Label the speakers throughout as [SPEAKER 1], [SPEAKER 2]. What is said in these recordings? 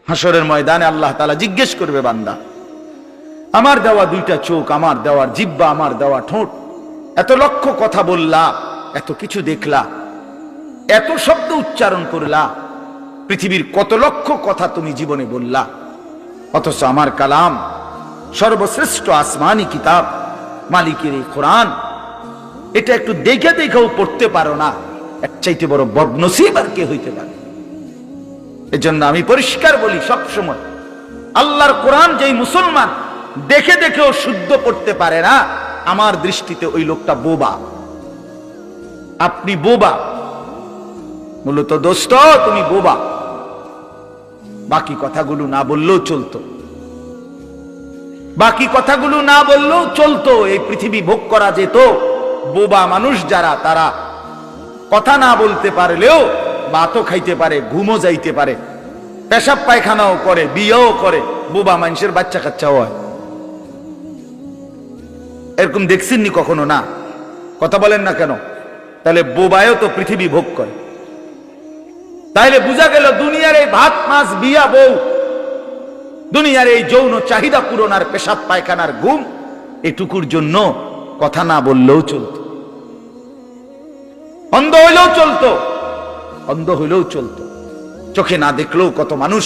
[SPEAKER 1] হাসরের ময়দানে আল্লাহ তাআলা জিজ্ঞেস করবে, বান্দা আমার দেওয়া দুইটা চোখ, আমার দেওয়া জিহ্বা, আমার দেওয়া ঠোঁট, এত লক্ষ কথা বললা, এত কিছু দেখলা, এত শব্দ উচ্চারণ করলা, পৃথিবীর কত লক্ষ কথা তুমি জীবনে বললা, অথচ আমার কালাম সর্বশ্রেষ্ঠ আসমানি কিতাব মালিকের এই কোরআন, এটা একটু দেখে দেখেও পড়তে পারো না, এর চাইতে বড় বদনসিব আর কে হইতে পারে? এজন্য আমি পরিষ্কার বলি সব সময়, আল্লাহর কোরআন যেই মুসলমান দেখে দেখেও শুদ্ধ পড়তে পারে না, আমার দৃষ্টিতে ওই লোকটা বোবা। আপনি বোবা, মূলত দোস্ত তুমি বোবা। বাকি কথাগুলো না বললেও চলতো, বাকি কথাগুলো না বললেও চলতো, এই পৃথিবী ভোগ করা যেত। বোবা মানুষ যারা, তারা কথা না বলতে পারলেও ভাতও খাইতে পারে, ঘুমও যাইতে পারে, পেশাব পায়খানাও করে, বিয়েও করে, বোবা মানুষের বাচ্চা কাচ্চাও হয়। এরকম দেখছেননি কখনো? না, কথা বলেন না কেন? তাহলে বোবায়ও তো পৃথিবী ভোগ করে। তাইলে বোঝা গেল দুনিয়ার এই ভাত মাছ বিয়া বউ, দুনিয়ার এই যৌন চাহিদা পূরণ আর পেশাব পায়খানার ঘুম, এটুকুর জন্য কথা না বললেও চলতো, অন্ধ হইলেও চলতো, অন্ধ হইলেও চলতো, চোখে না দেখলেও কত মানুষ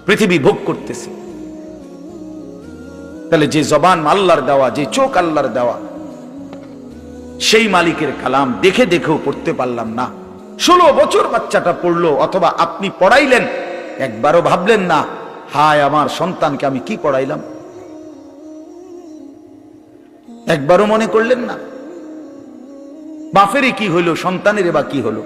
[SPEAKER 1] পৃথিবী ভোগ করতেছে। তাহলে যে জবান আল্লাহর দেওয়া, যে চোখ আল্লাহর দেওয়া, সেই মালিকের কালাম দেখে দেখেও পড়তে পারলাম না। 16 বছর বাচ্চাটা পড়লো, অথবা আপনি পড়াইলেন, একবারও ভাবলেন না, হায় আমার সন্তানকে আমি কি পড়াইলাম? একবারও মনে করলেন না? বাপেরই কি হইলো, সন্তানের বা কি হলো?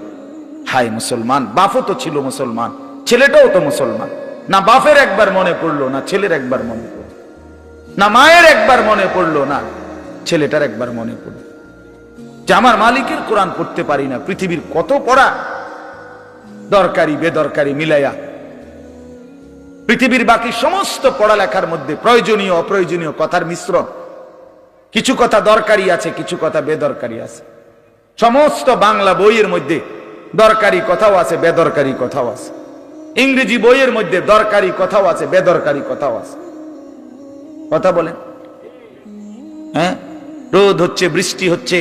[SPEAKER 1] হায় মুসলমান, বাপও তো ছিল মুসলমান, ছেলেটাও তো মুসলমান। না বাপের একবার মনে পড়লো, না ছেলের একবার মনে পড়লো, না মায়ের একবার মনে পড়লো, না ছেলেটার একবার মনে পড়লো যে আমার মালিকের কোরআন পড়তে পারি না। পৃথিবীর কত পড়া, দরকারি বেদরকারি মিলাইয়া পৃথিবীর বাকি সমস্ত পড়ালেখার মধ্যে প্রয়োজনীয় অপ্রয়োজনীয় কথার মিশ্রণ। কিছু কথা দরকারি আছে, কিছু কথা বেদরকারি আছে। সমস্ত বাংলা বইয়ের মধ্যে দরকারি কথাও আছে, বেদরকারি কথাও আছে। ইংরেজি বইয়ের মধ্যে দরকারি কথাও আছে, বেদরকারি কথাও আছে। কথা বলেন? হ্যাঁ, রোদ হচ্ছে, বৃষ্টি হচ্ছে,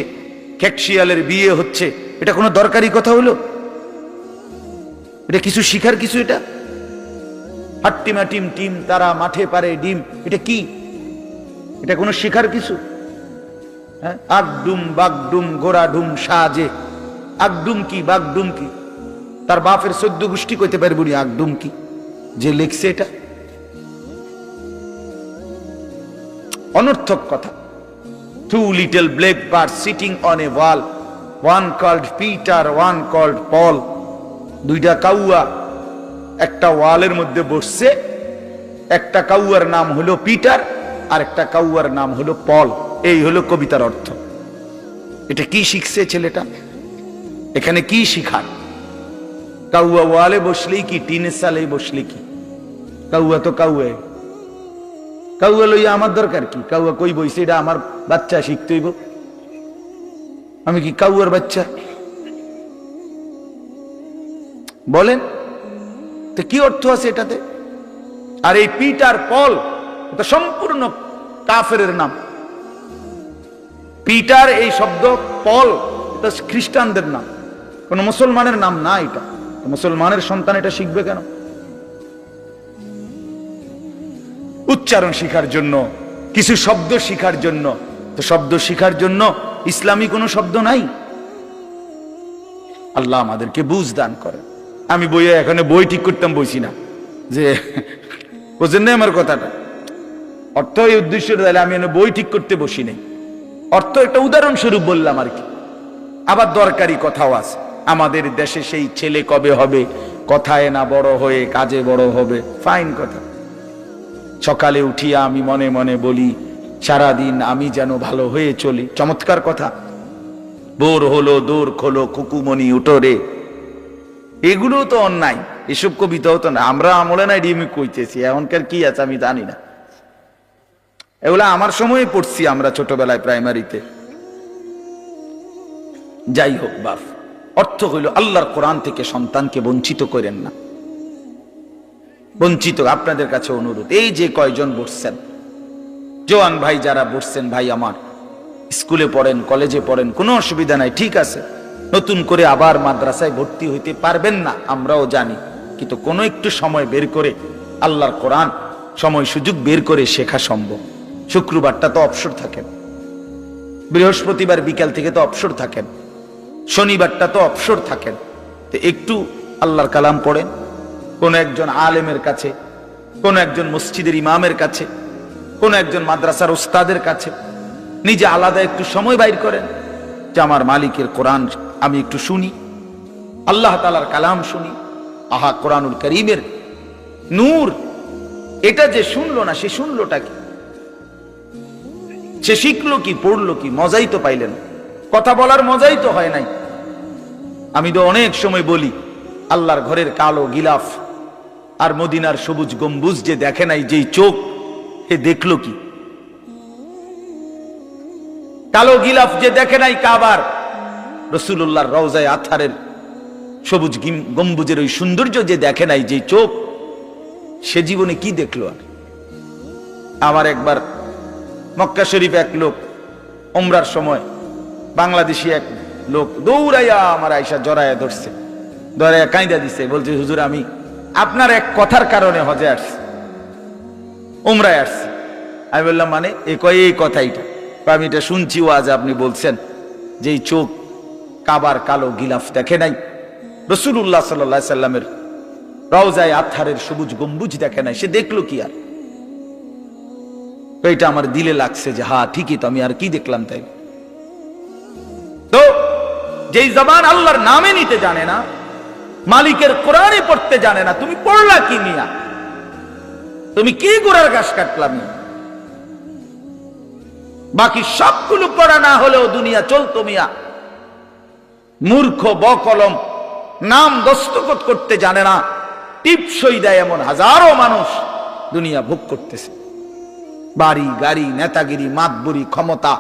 [SPEAKER 1] খেকশিয়ালের বিয়ে হচ্ছে, এটা কোনো দরকারি কথা হলো? এটা কিছু শিখার কিছু? এটা হাট্টিমা টিম টিম তারা মাঠে পারে ডিম, এটা কি? এটা কোনো শিখার কিছু? হ্যাঁ, আগডুম বাগডুম গোড়াডুম সাজে, আগডুম কি বাগডুম কি? তার বাপের 14 গোষ্ঠী কইতে পারবো না আগডুম কি, যে লিখছে এটা। অনর্থক কথা। Two little black birds sitting on a wall, one called Peter, one called Paul. দুইটা কাউয়া একটা ওয়ালের মধ্যে বসছে, একটা কাউয়ার নাম হলো পিটার আর একটা কাউয়ার নাম হলো পল। এই হলো কবিতার অর্থ। এটা কি শিখছে ছেলেটা? এখানে কি শিখার? কাউয়া ওয়ালে বসলেই কি, টিনের সালেই বসলে কি? কাউয়া তো কাউয়া, কাউয়া লইয়া আমার দরকার কি? কাউয়া কই বইছে, এটা আমার বাচ্চা শিখতে হইব। আমি কি কাউয়ার বাচ্চা? বলেন তো কি অর্থ আছে এটাতে? আর এই পিটার পল, এটা সম্পূর্ণ কাফেরের নাম। পিটার এই শব্দ, পল এটা খ্রিস্টানদের নাম, কোন মুসলমানের নাম না। এটা মুসলমানের সন্তান এটা শিখবে কেন? উচ্চারণ শিখার জন্য, কিছু শব্দ শিখার জন্য। তো শব্দ শিখার জন্য ইসলামী কোনো শব্দ নাই? আল্লাহ আমাদেরকে বুঝ দান করে। আমি বইয়ে এখানে বই ঠিক করতাম বইছি না, যে বোঝেন না আমার কথাটা। অর্থ এই উদ্দেশ্য, আমি বই ঠিক করতে বসি নাই, অর্থ একটা উদাহরণস্বরূপ বললাম আর কি। আবার দরকারি কথাও আছে। আমাদের দেশে সেই ছেলে কবে হবে, কথায় না বড় হয়ে কাজে বড় হবে, ফাইন কথা। সকালে উঠিয়া আমি মনে মনে বলি, সারাদিন আমি যেন ভালো হয়ে চলি, চমৎকার কথা। বোর হলো দৌড় খোলো কুকুমনি উঠোরে, এগুলো তো অন্যায়। এসব কবিতাও তো না, আমরা আমলে নাই ডিমি কইতেছি, এখনকার কি আছে আমি জানি না। এগুলা আমার সময় পড়ছি আমরা ছোটবেলায় প্রাইমারিতে। যাই হোক বাপ, অর্থ হইল আল্লাহর কোরআন থেকে সন্তানকে বঞ্চিত করেন না। বঞ্চিত। আপনাদের কাছে অনুরোধ, এই যে কয়জন বসছেন, জওয়ান ভাই যারা বসছেন, ভাই আমার স্কুলে পড়েন, কলেজে পড়েন, কোনো অসুবিধা নাই, ঠিক আছে। নতুন করে আবার মাদ্রাসায় ভর্তি হইতে পারবেন না, আমরাও জানি, কিন্তু কোনো একটু সময় বের করে আল্লাহর কোরআন সময় সুযোগ বের করে শেখা সম্ভব। শুক্রবারটা তো অবসর থাকেন, বৃহস্পতিবার বিকাল থেকে তো অবসর থাকেন, শনিবারটা তো অবসর থাকেন, তো একটু আল্লাহর কালাম পড়েন কোন একজন আলেমের কাছে, কোন একজন মসজিদের ইমামের কাছে, কোন একজন মাদ্রাসার উস্তাদের কাছে, নিজে আলাদা একটু সময় বাইর করেন যে আমার মালিকের কোরআন আমি একটু শুনি, আল্লাহ তাআলার কালাম শুনি। আহা, কোরআনুল কারীমের নূর, এটা যে শুনলো না, সে শুনলোটা কি? সে শিখলো কি, পড়লো কি? মজাই তো পাইলেন, কথা বলার মজাই তো হয় নাই। আমি তো অনেক সময় বলি, আল্লাহর ঘরের কালো গিলাফ আর মদিনার সবুজ গম্বুজ যে দেখে নাই, যেই চোখ, এ দেখলো কি? কালো গিলাফ যে দেখে নাই কাবার, রাসূলুল্লাহর রওজায়ে আতহারের সবুজ গম্বুজের ওই সৌন্দর্য যে দেখে নাই, যেই চোখ, সে জীবনে কি দেখলো? আর আমার একবার মক্কা শরীফে এক লোক উমরার সময়, বাংলাদেশি এক লোক দৌড়াইয়া আমার আয়েশা জড়াইয়া ধরছে, ধরাইয়া কাঁইদা দিছে, বলছে হুজুর আমি আপনার এক কথার কারণে হজে আসছি, উমরায় আসছি। আমি বললাম মানে? এই কথাইটা আমি এটা শুনছি ওয়াজে, আপনি বলছেন যে এই চোখ কাবার কালো গিলাফ দেখে নাই, রাসূলুল্লাহ সাল্লাল্লাহু আলাইহি সাল্লামের রওজায়ে আতহারের সবুজ গম্বুজ দেখে নাই, সে দেখলো কি? আর তো এটা আমার দিলে লাগছে যে হ্যাঁ ঠিকই তো, আমি আর কি দেখলাম? তাই তো যেই জবান আল্লাহর নামে নিতে জানে না, মালিকের কোরআনে পড়তে জানে না, তুমি পড়লা কি মিয়া? তুমি কি গোড়ার ঘাস কাটলাম? বাকি সবগুলো পড়া না হলেও দুনিয়া চলতো মিয়া। মূর্খ বকলম, নাম দস্তখত করতে জানে না, টিপসই দেয় এমন হাজারো মানুষ দুনিয়া ভোগ করতেছে। বাড়ি গাড়ি, নেতাগিরি, মাতবুরি, ক্ষমতা,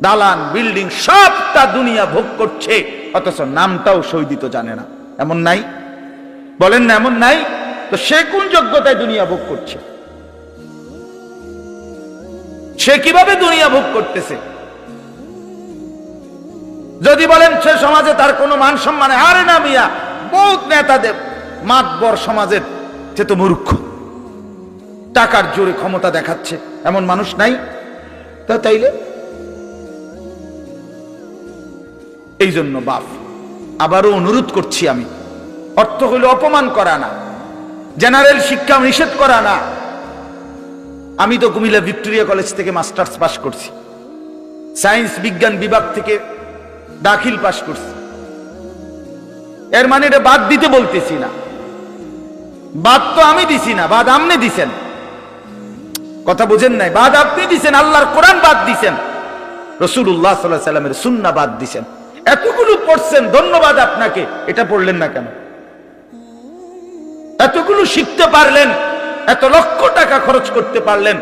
[SPEAKER 1] দালান বিল্ডিং, সবটা দুনিয়া ভোগ করছে, অথচ নামটাও সই দিতে জানে না। এমন নাই? বলেন না এমন নাই? তো সে কোন যোগ্যতায় দুনিয়া ভোগ করছে? সে কিভাবে দুনিয়া ভোগ করতেছে? যদি বলেন সে সমাজে তার কোনো মান সম্মান, আরে না মিয়া, বহুত নেতাদের মাতবর সমাজের, সে তো মূর্খ, টাকার জোরে ক্ষমতা দেখাচ্ছে, এমন মানুষ নাই? তা তাইলে এই জন্য বাপ আবারও অনুরোধ করছি আমি, অর্থ হইল অপমান করা না, জেনারেল শিক্ষা নিষেধ করা না। আমি তো কুমিল্লা ভিক্টোরিয়া কলেজ থেকে মাস্টার্স পাস করছি, সায়েন্স বিজ্ঞান বিভাগ থেকে দাখিল পাস করছি। এর মানে এটা বাদ দিতে বলতেছি না, বাদ তো আমি দিছি না, বাদ আপনি দিছেন। কথা বুঝেন নাই? বাদ আপনি দিছেন, আল্লাহর কোরআন বাদ দিছেন, রাসূলুল্লাহ সাল্লাল্লাহু আলাইহি সাল্লামের সুন্নাহ বাদ দিছেন। এতগুলো পড়ছেন, ধন্যবাদ আপনাকে, এটা পড়লেন না কেন? এতগুলো শিখতে পারলেন, এত লক্ষ টাকা খরচ করতে পারলেন,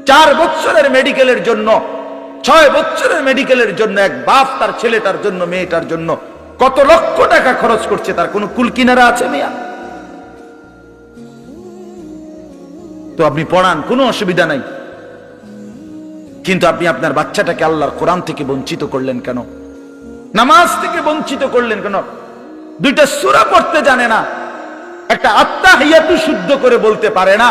[SPEAKER 1] 4 বছরের মেডিকেলের জন্য, 6 বছরের মেডিকেলের জন্য এক বাপ তার ছেলেটার জন্য, মেয়েটার জন্য কত লক্ষ টাকা খরচ করছে, তার কোনো কুল কিনারা আছে মিয়া? তো আপনি পড়ান, কোনো অসুবিধা নাই, কিন্তু আপনি আপনার বাচ্চাটাকে আল্লাহর কোরআন থেকে বঞ্চিত করলেন কেন? নামাজ থেকে বঞ্চিত করলেন কেন? 2টা সূরা পড়তে জানে না, একটা আত্তাহিয়াতু শুদ্ধ করে বলতে পারে না,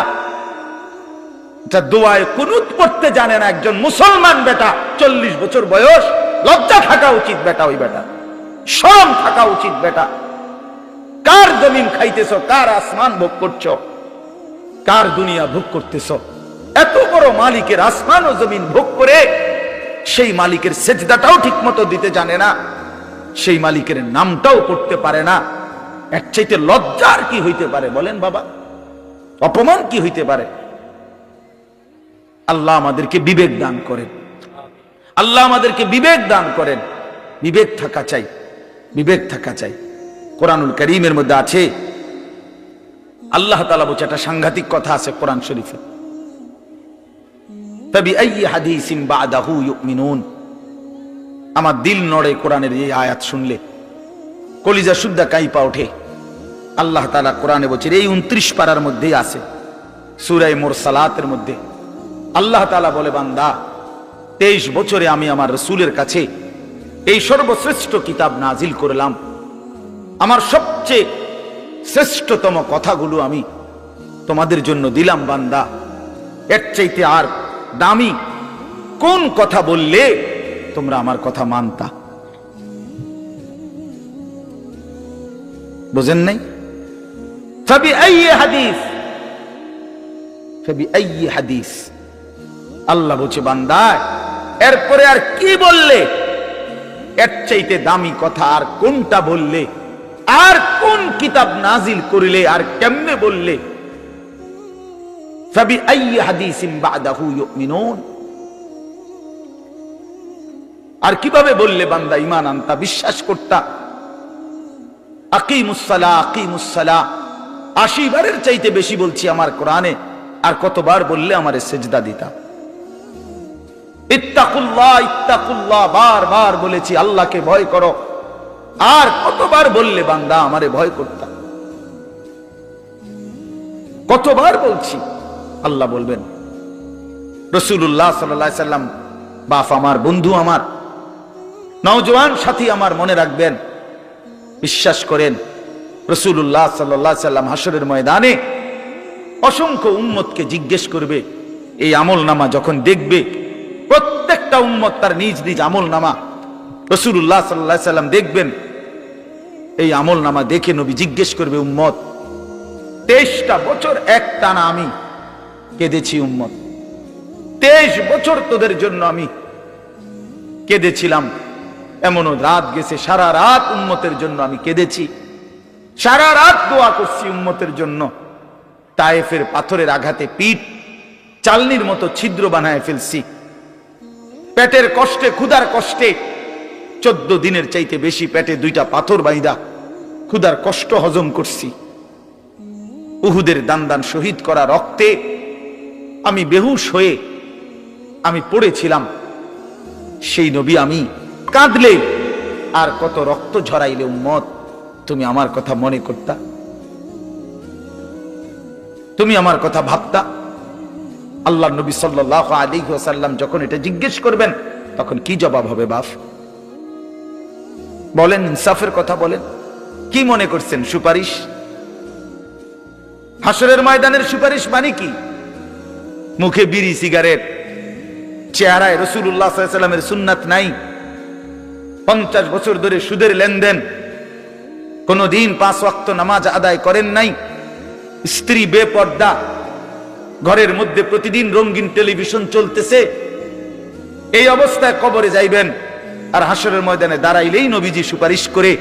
[SPEAKER 1] এটা দোয়ায়ে কুনুত পড়তে জানে না। একজন মুসলমান বেটা, 40 বছর বয়স, লজ্জা থাকা উচিত বেটা, ওই বেটা শরম থাকা উচিত বেটা। কার জমিন খাইতেছ, কার আসমান ভোগ করছো, কার দুনিয়া ভোগ করতেছ? এত বড় মালিকের আসমান ও জমিন ভোগ করে সেই মালিকের সেজদাটাও ঠিক মতো দিতে জানে না, সেই মালিকের নামটাও পড়তে পারে না। এর চাইতে লজ্জার কি হইতে পারে বলেন বাবা? অপমান কি হইতে পারে? আল্লাহ আমাদেরকে বিবেক দান করেন, আল্লাহ আমাদেরকে বিবেক দান করেন। বিবেক থাকা চাই, বিবেক থাকা চাই। কোরআনুল কারীমের মধ্যে আছে, আল্লাহ তাআলা বলছে, একটা সাংঘাতিক কথা আছে কোরআন শরীফে, ফাবিআইয়ি হাদিসিন বা'দাহু ইউমিনুন। আমার দিল নড়ে কোরআনের এই আয়াত শুনলে, কলিজা শুদ্ধা কাঁইপা ওঠে। আল্লাহ তাআলা কোরআনে বলছেন, এই 29 পারার মধ্যেই আছে, সূরা মুরসালাতের মধ্যে আল্লাহ তাআলা বলে, বান্দা 23 বছরে আমি আমার রাসূলের কাছে এই সর্বশ্রেষ্ঠ কিতাব নাজিল করলাম, আমার সবচেয়ে শ্রেষ্ঠতম কথাগুলো আমি তোমাদের জন্য দিলাম। বান্দা, এর চাইতে আর দামি কোন কথা বললে তোমরা আমার কথা মানতা? বুঝেন নাই? হাদিস আল্লাহ বলছে, বান্দা এরপরে আর কি বললে, এর চাইতে দামি কথা আর কোনটা বললে, আর কোন কিতাব নাজিল করিলে, আর কেমনে বললে? আর কিভাবে বললে বান্দা ঈমান আনতা, বিশ্বাস করতা? আকিমুসসালাহ আকিমুসসালাহ 80 বারের চাইতে বেশি বলছি আমার কোরআনে, আর কতবার বললে আমারে সিজদা দিতা? ইত্তাকুল্লাহ ইত্তাকুল্লাহ বারবার বলেছি, আল্লাহকে ভয় করো, আর কতবার বললে বান্দা আমারে ভয় করতা? কতবার বলছি? আল্লাহ বলবেন। রাসূলুল্লাহ সাল্লাল্লাহু আলাইহি সাল্লাম, বাপ আমার, বন্ধু আমার, নওজোয়ান সাথী আমার, মনে রাখবেন, বিশ্বাস করেন, রাসূলুল্লাহ সাল্লাল্লাহু আলাইহি সাল্লাম হাসরের ময়দানে অসংখ্য উম্মতকে জিজ্ঞেস করবে। এই আমলনামা যখন দেখবে, প্রত্যেকটা উম্মত তার নিজ নিজ আমলনামা, রাসূলুল্লাহ সাল্লাল্লাহু আলাইহি সাল্লাম দেখবেন। এই আমলনামা দেখে নবী জিজ্ঞেস করবে, উম্মত 23টা বছর একটানা আমি কেঁদেছি, উম্মত 23 বছর তোদের জন্য আমি কেঁদেছিলাম। এমনও রাত গেছে, সারা রাত উম্মতের জন্য আমি কেঁদেছি, সারা রাত দোয়া করছি উম্মতের জন্য। তায়েফের পাথরের আঘাতে পিঠ চালনির মতো ছিদ্র বানায় ফেলছি, পেটের কষ্টে, ক্ষুধার কষ্টে 14 দিনের চাইতে বেশি পেটে 2টা পাথর বাইদা ক্ষুধার কষ্ট হজম করছি। উহুদের দান শহীদ করা রক্তে আমি বেহুশ হয়ে আমি পড়েছিলাম। সেই নবী আমি কাঁদলে আর কত রক্ত ঝরাইলে উম্মত তুমি আমার কথা মনে করতা? তুমি আমার কথা ভাবতা? আল্লাহ নবী সাল্লাল্লাহু আলাইহি ওয়াসাল্লাম যখন এটা জিজ্ঞেস করবেন, তখন কি জবাব হবে? বাপ বলেন, ইনসাফের কথা বলেন। কি মনে করছেন? সুপারিশ? হাসরের ময়দানের সুপারিশ মানে কি? মুখে বিড়ি, সিগারেট, চেহারায় রাসূলুল্লাহ সাল্লাল্লাহু আলাইহি ওয়াসাল্লামের সুন্নাত নাই, 50 বছর ধরে সুদের লেনদেন, কোনদিন 5 ওয়াক্ত নামাজ আদায় করেন নাই, স্ত্রী বেপর্দা, ঘরের মধ্যে প্রতিদিন রঙিন টেলিভিশন চলতেছে, এই অবস্থায় কবরে যাইবেন, আর হাসরের ময়দানে দাঁড়াইলেই নবীজি সুপারিশ করে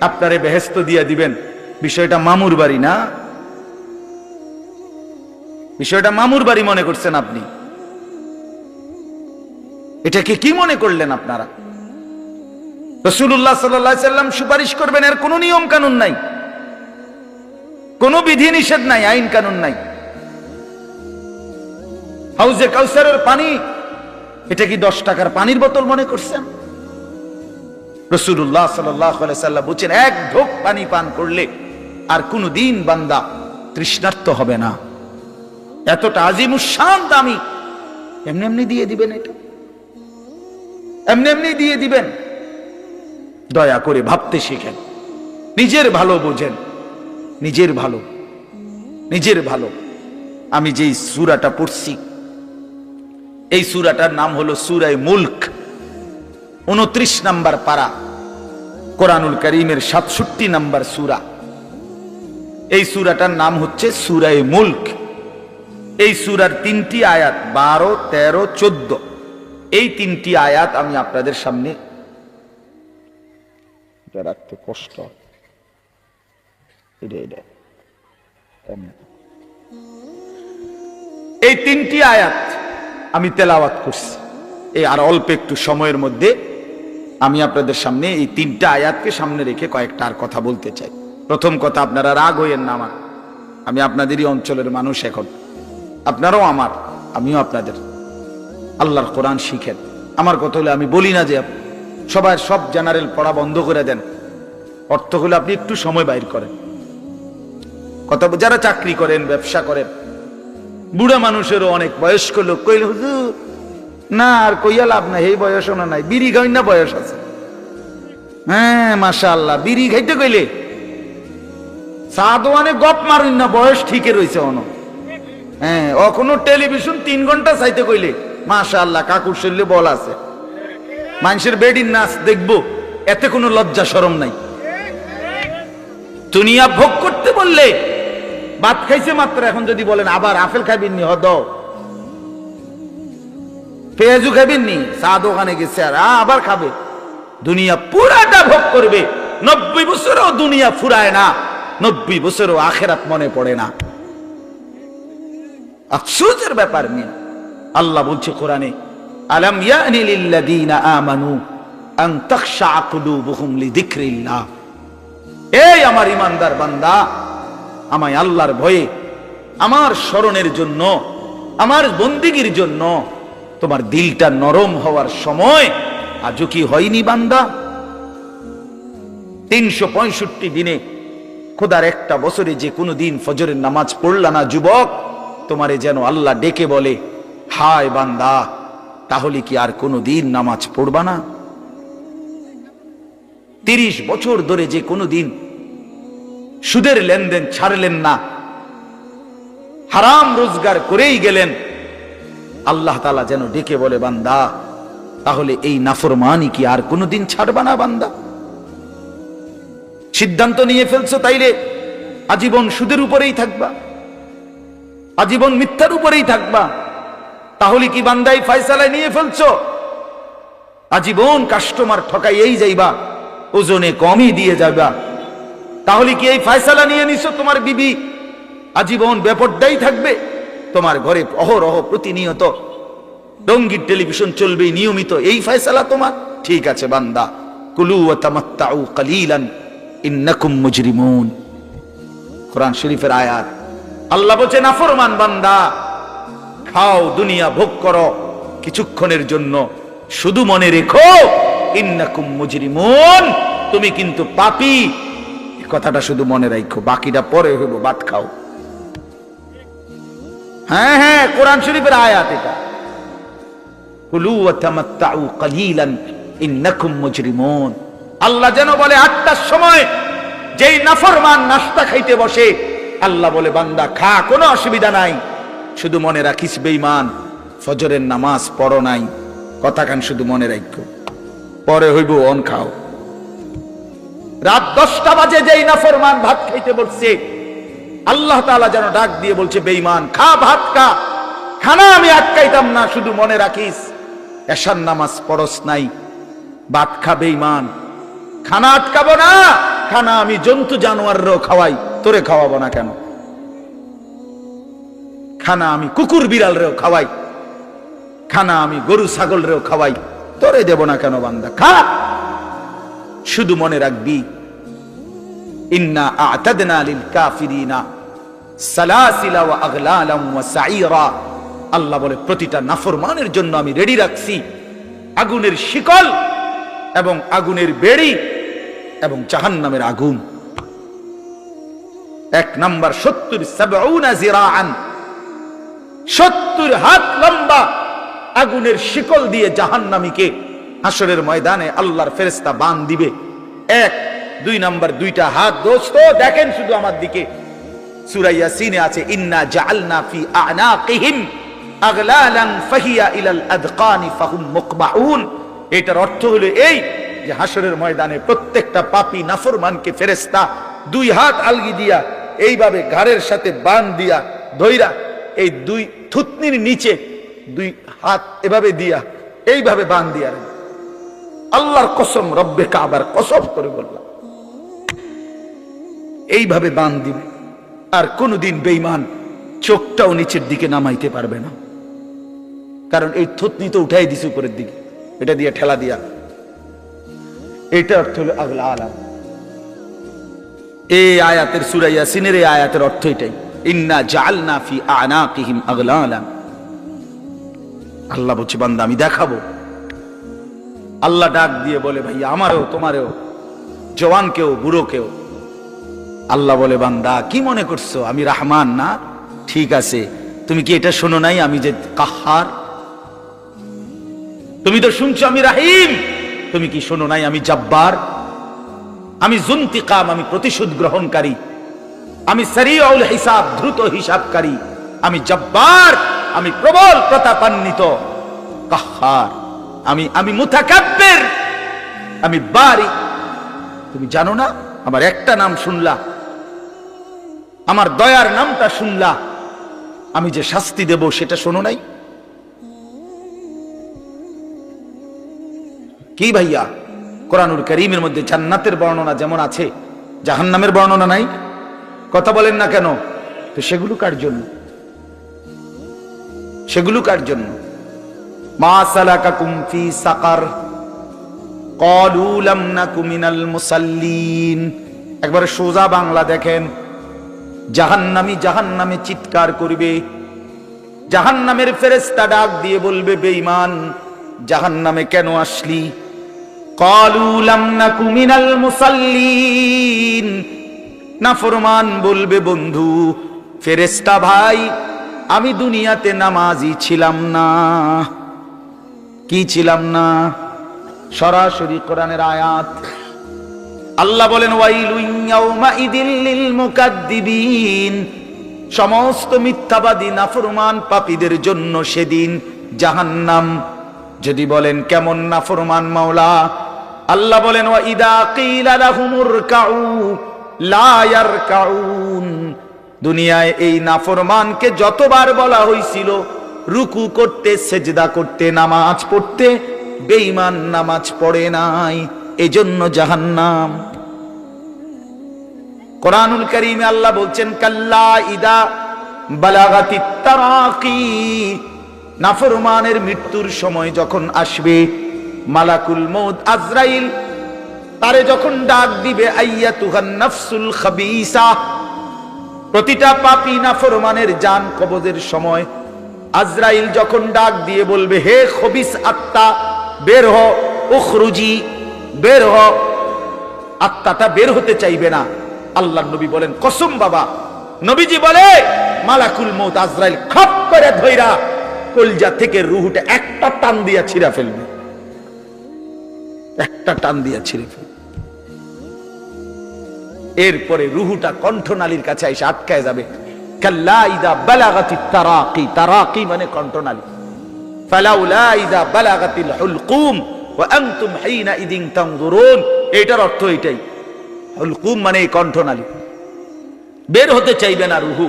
[SPEAKER 1] আপনারে বেহেশত দিয়া দিবেন। বিষয়টা মামুর বাড়ি না, বিষয়টা মামুর বাড়ি মনে করছেন আপনি। এটাকে কি মনে করলেন আপনারা? রাসূলুল্লাহ সাল্লাল্লাহু আলাইহি ওয়াসাল্লাম সুপারিশ করবেন, এর কোনো নিয়ম কানুন নাই, কোনো বিধি নিষেধ নাই, আইন কানুন নাই। হাউজে কাউসারের পানি, এটা কি 10 টাকার পানির বোতল মনে করছেন? রাসূলুল্লাহ সাল্লাল্লাহু আলাইহি ওয়াসাল্লাম বলেন, এক ঢোক পানি পান করলে আর কোনদিন বান্দা তৃষ্ণার্ত হবে না। এতটা আজিমুস শান দামি, এমনি এমনি দিয়ে দিবেন? এটা এমনি এমনি দিয়ে দিবেন? দয়া করে ভাবতে শিখেন, নিজের ভালো বোঝেন, নিজের ভালো, নিজের ভালো। আমি যেই সূরাটা পড়ছি, এই সূরাটার নাম হলো সূরা মুলক, 29 নম্বর পারা, কোরআনুল কারীমের 67 নম্বর সূরা। এই সূরাটার নাম হচ্ছে সূরা মুলক। এই সূরার 3টি আয়াত, 12, 13, 14, এই 3টি আয়াত আমি আপনাদের সামনে রাখতে কষ্ট, এই 3টি আয়াত আমি তেলাওয়াত করছি। এই আর অল্প একটু সময়ের মধ্যে আমি আপনাদের সামনে এই 3টা আয়াতকে সামনে রেখে কয়েকটা আর কথা বলতে চাই। প্রথম কথা, আপনারা রাগ হইয়েন না আমার, আমি আপনাদেরই অঞ্চলের মানুষ, এখন আপনারাও আমার, আমিও আপনাদের। আল্লাহর কোরআন শিখেন। আমার কথা হলে আমি বলি না যে সবাই সব জেনারেল পড়া বন্ধ করে দেন, অর্থ হলে আপনি একটু সময় বাইর করেন, কথা, যারা চাকরি করেন, ব্যবসা করেন, বুড়া মানুষেরও অনেক বয়স্ক লোক কইলে, হুজুর না আর কইয়া লাভ নাই, এই বয়সও না নাই, বিড়ি খাই না বয়স আছে। হ্যাঁ মাশাআল্লাহ, বিড়ি খাইতে কইলে চা দোয়ানে গপ মারুন না, বয়স ঠিকই রয়েছে অন। হ্যাঁ, এখনো টেলিভিশন 3 ঘন্টা চাইতে কইলে মাশাআল্লাহ কাকুর শরীরে বল আছে। মানুষের বেডির নাচ দেখবো, এতে কোনো লজ্জা শরম নাই। দুনিয়া ভোগ করতে বললে, ভাত খাইছে মাত্র, এখন যদি বলেন আবার আপেল খাইবেন নি, হদ পেঁয়াজু খাইবেন নি, চা দোকানে গেছে আর আবার খাবে, দুনিয়া পুরাটা ভোগ করবে। 90 বছরও দুনিয়া ফুরায় না, 90 বছরও আখেরাত মনে পড়ে না। আফসোসের ব্যাপার নিয়ে আল্লাহ বলছে কোরআনে, আলাম ইয়ানি লিল্লাযীনা আমানু আন তাখশা কুলুবুহুম লিযিকরিল্লাহ। এই আমার ইমানদার বান্দা, আমায় আল্লাহর ভয়ে, আমার স্মরণের জন্য, আমার বন্দিগির জন্য তোমার দিলটা নরম হওয়ার সময় আজও কি হয়নি বান্দা? 365 দিনে, খোদার একটা বছরে যে কোনো দিন ফজরের নামাজ পড়লা না যুবক, তোমারে যেন আল্লাহ ডেকে বলে, হায় বান্দা, তাহলে কি আর কোনো দিন নামাজ পড়বা না? 30 বছর ধরে যে কোনো দিন সুদের লেনদেন ছাড়লেন না, হারাম রোজগার করেই গেলেন, আল্লাহ তাআলা যেন ডেকে বলে, বান্দা তাহলে এই নাফরমানি কি আর কোনোদিন ছাড়বা না বান্দা? সিদ্ধান্ত নিয়ে ফেলছো তাইলে আজীবন সুদের উপরেই থাকবা, আজীবন মিথ্যার উপরেই থাকবা। তাহলে কি বান্দাই ফয়সালায় নিয়ে ফেলছো আজীবন কাস্টমার ঠকাইয়েই যাইবা, ওজনে কমই দিয়ে যাবা? তাহলে কি এই ফয়সালা নিয়ে নিছো তোমার বিবি আজীবন বেপরদাই থাকবে? তোমার ঘরে অহরহ প্রতিনিয়ত ডঙ্গির টেলিভিশন চলবে নিয়মিত, এই ফয়সালা তোমার? ঠিক আছে বান্দা, কুলু ওয়া তামাত্তাউ কালিলান ইন্নাকুম মুজরিমুন। কোরআন শরীফের আয়াত। আল্লাহ বলছে, নাফরমান বান্দা, খাও, দুনিয়া ভোগ করো কিছুক্ষণের জন্য, শুধু মনে রেখো ইন্নাকুম মুজরিমুন, তুমি কিন্তু পাপী। এই কথাটা শুধু মনে রাখো, বাকিটা পরে হইব, ভাত খাও। হ্যাঁ হ্যাঁ, কোরআন শরীফের আয়াত এটা। কুলু ওয়া তামাত্তাউ কালিলান ইন্নাকুম মুজরিমুন। আল্লাহ যেন বলে 8টার সময় যেই নাফরমান নাস্তা খাইতে বসে, আল্লাহ বলে, বান্দা খা, কোনো অসুবিধা নাই, শুধু মনে রাখিস বেঈমান, ফজরের নামাজ পড়ো নাই, কথা কান শুধু মনে রাখো, পরে হইব, অন খাও। রাত 10টা বাজে যেই নাফরমান ভাত খাইতে বসছে, আল্লাহ তাআলা যেন ডাক দিয়ে বলছে, বেঈমান খা, ভাত খা, খানা আমি আটকাইতাম না, শুধু মনে রাখিস এশার নামাজ পড়স নাই, ভাত খা বেঈমান, খানা আটকাবো না, খানা আমি জন্তু জানোয়ারও খাওয়াই, তোরে খাওয়াবো না কেন? খানা আমি কুকুর বিড়ালরেও খাওয়াই, খানা আমি গরু ছাগলরেও খাওয়াই, তোরে দেব না কেন? বান্দা খা, শুধু মনে রাখবি, ইন্না আ'তাদনা লিল কাফিরিনা সালাসিলা ওয়া আগলালাম ওয়া সাইরা। আল্লাহ বলে, প্রতিটা নাফরমানের জন্য আমি রেডি রাখছি আগুনের শিকল এবং আগুনের বেড়ি এবং জাহান্নামের আগুন। 1 নাম্বার 70 জিরাআন, 70 হাত লম্বা আগুনের শিকল দিয়ে জাহান্নামীকে হাসরের ময়দানে আল্লাহর ফেরেশতা বান দিবে। 1 2 নাম্বার 2টা হাত। দোস্ত দেখেন শুধু আমার দিকে, সূরা ইয়াসিনে আছে, ইন্না জাআলনা ফি আ'নাকিহিম আগলালান ফাহিয়া ইলাল আদকানি ফাহুম মুকমাউন। এটার অর্থ হলো এই যে হাসরের ময়দানে প্রত্যেকটা পাপী নাফরমানকে ফেরেশতা 2 হাত আলগি দিয়া এইভাবে ঘাড়ের সাথে বান দিয়া ধইরা, এই 2 থুতনির নিচে 2 হাত এভাবে দিয়া এইভাবে বান দিয়া, আল্লাহর কসম, রব্বে কাবার কসম করে বললাম, এইভাবে বান দিবে। আর কোনদিন বেঈমান চোখটাও নিচের দিকে নামাইতে পারবে না, কারণ এই থুতনি তো উঠাই দিছে উপরের দিকে, এটা দিয়ে ঠেলা দিয়া। এটা অর্থ হলো আগলা আলাম। এই আয়াতের, সূরা ইয়াসিনের এই আয়াতের অর্থ এটাই, ইন্না জাআলনা ফি আ'নাকিহিম আগলালান। আল্লাহ বলছে, বান্দা আমি দেখাবো। আল্লাহ ডাক দিয়ে বলে, ভাই আমারও তোমারও, জওয়ানকেও বুড়োকেও আল্লাহ বলে, বান্দা কি মনে করছো আমি রহমান না? ঠিক আছে, তুমি কি এটা শোনো নাই আমি যে কাহার? তুমি তো শুনছো আমি রাহিম, তুমি কি শোনো নাই আমি জব্বার? আমি জুনতিকাম, আমি প্রতিশোধ গ্রহণকারী। আমি সারিউল হিসাব, দ্রুত হিসাবকারী। আমি জব্বার, আমি প্রবল প্রতাপান্বিত। কাহার, আমি মুতাকাব্বির, আমি বারি। তুমি জানো না? আমার একটা নাম শুনলা, আমার দয়ার নামটা শুনলা, আমি যে শাস্তি দেব সেটা শোনো নাই? কি ভাইয়া, কোরআনুল কারীমের মধ্যে জান্নাতের বর্ণনা যেমন আছে, জাহান্নামের বর্ণনা নাই? কথা বলেন না কেন? তো সেগুলো কার জন্য? সেগুলো কার জন্য? মা সালাকাকুম ফি সাকার ক্বালু লাম নাকু মিনাল মুসাল্লিন। একবারে সোজা বাংলা দেখেন, জাহান্নামী জাহান্নামে চিৎকার করবে, জাহান্নামের ফেরেশতা ডাক দিয়ে বলবে, বেঈমান জাহান্নামে কেন আসলি? ক্বালু লাম নাকু মিনাল মুসাল্লিন। নাফরমান বলবে, বন্ধু ফেরেশতা ভাই, আমি দুনিয়াতে নামাজি ছিলাম না। কি ছিলাম না? সরাসরি কোরআনের আয়াত। আল্লাহ বলেন, ওয়াইলুন ইয়াউমাইদিল লিল মুকাদ্দিবিন। সমস্ত মিথ্যাবাদী নাফরমান পাপীদের জন্য সেদিন জাহান্নাম। যদি বলেন কেমন নাফরমান মাওলা? আল্লাহ বলেন, ওয়া ইদা কিলা লাহুমুর কাউ লা ইয়ারকাউন। দুনিয়ায় এই নাফরমানকে যতবার বলা হয়েছিল রুকু করতে, সেজদা করতে, নামাজ পড়তে, বেঈমান নামাজ পড়ে নাই, এজন্য জাহান্নাম। কোরআনুল কারীমে আল্লাহ বলছেন, কাল্লা ইদা বালাগাতিত তারাকি। নাফরমানের মৃত্যুর সময় যখন আসবে, মালাকুল মউত আজরাইল তারে যখন ডাক দিবে, আইয়াতুহান নাফসুল খাবিসা। প্রতিটা পাপী নাফরমানের জান কবজের সময় আজরাইল যখন ডাক দিয়ে বলবে, হে খবিস আত্মা বের হ, উখরুজি, বের হ। আত্মাটা বের হতে চাইবে না। আল্লাহর নবী বলেন, কসম বাবা, নবীজি বলে, মালাকুল মউত আজরাইল খপ করে ধইরা কলজা থেকে রূহটা একটা টান দিয়া ছিঁড়া ফেলবে, একটা টান দিয়া ছিঁড়ে ফেলবে। এরপরে রূহটা কণ্ঠনালীর কাছে এসে আটকায় যাবে। কাল্লা ইদা বালাগাতিত তারাকি, তারাকি মানে কণ্ঠনালী। ফালাউলা ইদা বালাগাতিল হুলকুম ওয়া আনতুম হিনা ইদিন তানজুরুন। এটার অর্থ এটাই। হুলকুম মানে এই কণ্ঠনালী, বের হতে চাইবে না রূহ।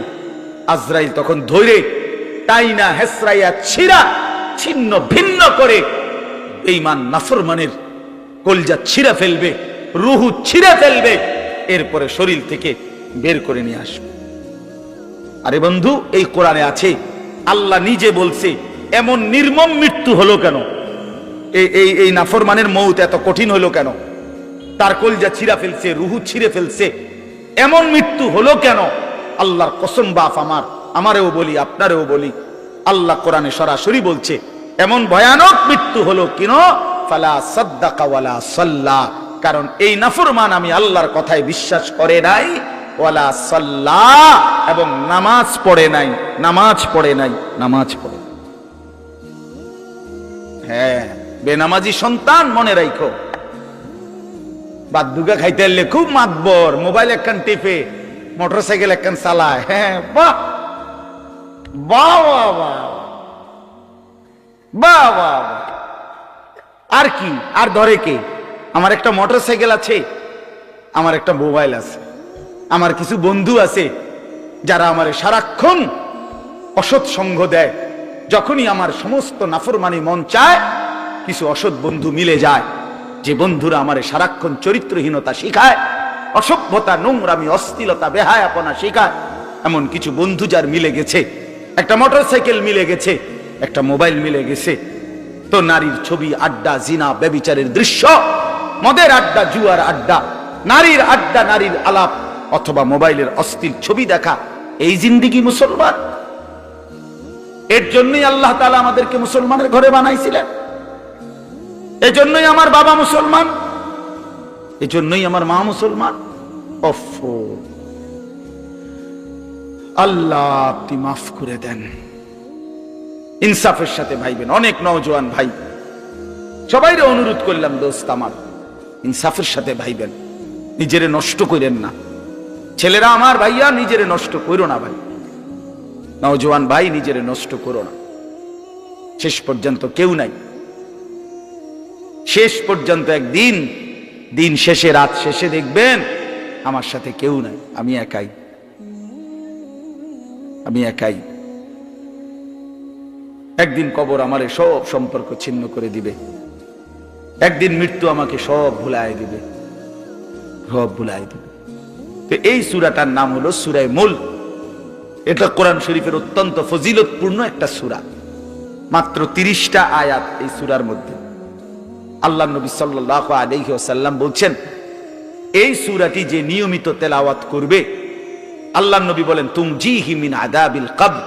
[SPEAKER 1] আজরাইল তখন ধরে টাইনা হেসরাইয়া ছিঁড়া ছিন্ন ভিন্ন করে বেঈমান নাফরমানের কলজা ছিঁড়া ফেলবে, রূহ ছিঁড়া ফেলবে, এরপরে শরীর থেকে বের করে নিয়ে আসবে। আরে বন্ধু, এই কোরআনে আছে, আল্লাহ নিজে বলছে, এমন নির্মম মৃত্যু হলো কেন? এই নাফরমানের মউত এত কঠিন হলো কেন? তার কলজা ছিঁড়া ফেলছে, রূহ ছিঁড়ে ফেলছে, এমন মৃত্যু হলো কেন? আল্লাহর কসম বাপ, আমারেও বলি, আপনারেও বলি, আল্লাহ কোরআনে সরাসরি বলছে, এমন ভয়ানক মৃত্যু হলো কেন? ফালা সাদ্দাকা ওয়ালা সাল্লা। কারণ এই নাফরমান আমি আল্লাহর কথায় বিশ্বাস করে নাই, ওয়ালা সাল্লা, এবং নামাজ পড়ে নাই, নামাজ পড়ে নাই, নামাজ পড়ে। হ্যাঁ, বেনামাজি সন্তান মনে রাখো, বাদুগা খাইতে এলে খুব মাতবর, মোবাইল একখান টিপে, মোটরসাইকেল একখান চালায়। হ্যাঁ, বাহ বাহ বাহ বাহ বাহ। আর কি, আর ধরে কে? আমার একটা মোটরসাইকেল আছে, আমার একটা মোবাইল আছে, আমার কিছু বন্ধু আছে যারা আমার সারাক্ষণ অসৎ সঙ্গ দেয়। যখনই আমার সমস্ত নাফরমানি মন চায়, কিছু অসৎ বন্ধু মিলে যায়, যে বন্ধুরা আমার সারাক্ষণ চরিত্রহীনতা শিখায়, অসভ্যতা, নোংরামি, অশ্লীলতা, বেহায়াপনা শিখায়। এমন কিছু বন্ধু যার মিলে গেছে, একটা মোটরসাইকেল মিলে গেছে, একটা মোবাইল মিলে গেছে, তো নারীর ছবি, আড্ডা, জিনা, ব্যভিচারের দৃশ্য, মদের আড্ডা, জুয়ার আড্ডা, নারীর আড্ডা, নারীর আলাপ, অথবা মোবাইলের অশ্লীল ছবি দেখা, এই জিন্দিগি মুসলমান? এর জন্যই আল্লাহ তাআলা আমাদেরকে মুসলমানের ঘরে বানাইছিলেন। এজন্যই আমার বাবা মুসলমান, এজন্যই আমার মা মুসলমান। আল্লাহ আপনি মাফ করে দেন। ইনসাফের সাথে ভাইবেন। অনেক নওজোয়ান ভাই, সবাইরে অনুরোধ করলাম, দোস্ত আমার, ইনসাফের সাথে ভাইবেন, নিজেরে নষ্ট করেন না। ছেলেরা আমার, ভাইয়া নিজেরে নষ্ট করো না ভাই, নওজোয়ান ভাই নিজেরে নষ্ট করো না। শেষ পর্যন্ত কেউ নাই, শেষ পর্যন্ত একদিন, দিন শেষে, রাত শেষে দেখবেন আমার সাথে কেউ নাই, আমি একাই, আমি একাই। একদিন কবর আমারে সব সম্পর্ক ছিন্ন করে দিবে, একদিন মৃত্যু আমাকে সব ভুলায় দিবে, সব ভুলায় দিবে। তো এই সূরাটার নাম হলো সূরা মুলক। এটা কোরআন শরীফের অত্যন্ত ফজিলতপূর্ণ একটা সূরা। মাত্র 30টা আয়াত এই সূরার মধ্যে। আল্লাহ নবী সাল্লাল্লাহু আলাইহি ওয়াসাল্লাম বলছেন, এই সূরাটি যে নিয়মিত তেলাওয়াত করবে, আল্লাহ নবী বলেন, তুমজিহি মিন আযাবিল কবর,